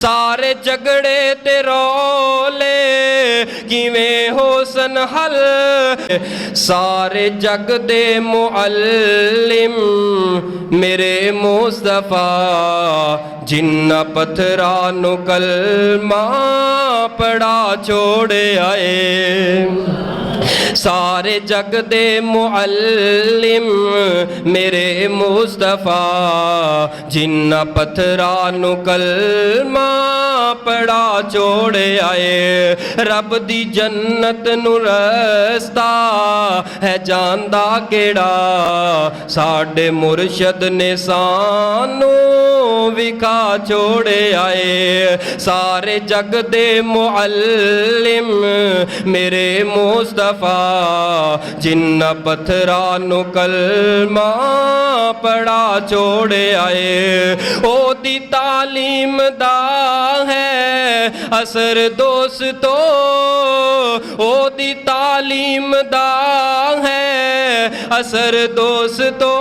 सारे झगड़े ते रौले किवें होसन हल। सारे जग दे मुअल्लिम मेरे मुस्तफा, जिन्ना पत्थरां नूं कलमा पढ़ा छोड़ आए। सारे जग दे मुअल्लिम मेरे मुस्तफा, जिन्ना पत्थरां नूं कलमा पढ़ा छोड़ आए। रब दी जन्नत नूं रस्ता है जानदा केड़ा, साडे मुर्शद ने सानू विखा छोड़ आए। सारे जग दे मुअल्लिम मेरे मुस्तफा, जिन्ना पत्थरां नूं कलमा पढ़ा छोड़ आए। ओदी तालीम दा है असर दोस्तों, ओदी तालीम दा है असर दोस्तों।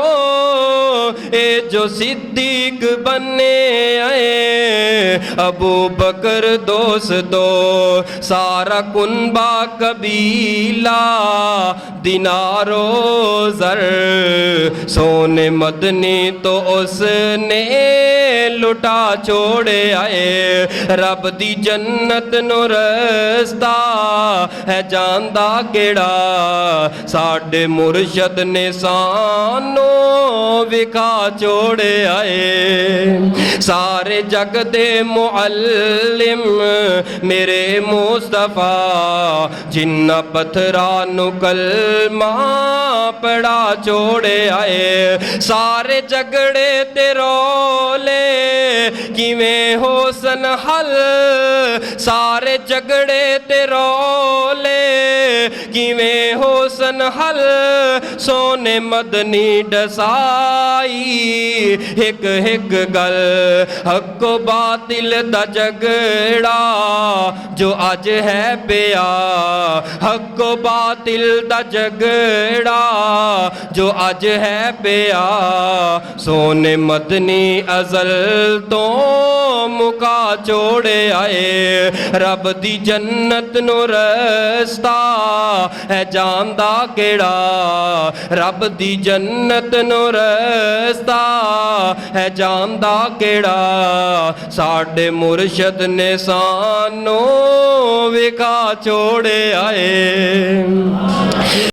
ए जो सिद्दीक बने आए अबू बकर दोस्तों, सारा कुनबा कबीला दिनारो जर, सोने मदनी तो उसने लुटा छोड़ आए। रब दी जन्नत नो रस्ता है जानदा केड़ा, साडे मुर्शद ने सानू विखा छोड़ आए। सारे जग दे मुअल्लिम मेरे मुस्तफा, जिन्ना पत्थरां नूं कलमा पढ़ा छोड़ आए। सारे झगड़े ते रौले किवें होसन हल, सारे झगड़े ते रौले किवें होसन हल। सोने मदनी दसाई हिक हिक गल, हक्को बातिल दा झगड़ा जो अज है पिया, हक्को बातिल दा झगड़ा जो अज है पिया। सोने मदनी अजल तो मुका छोड़ आए। रब दी जन्नत नो रस्ता है जानदा केड़ा, रब दी जन्नत नो रस्ता है जानदा केड़ा, साडे मुर्शद ने सानू विखा छोड़ आए।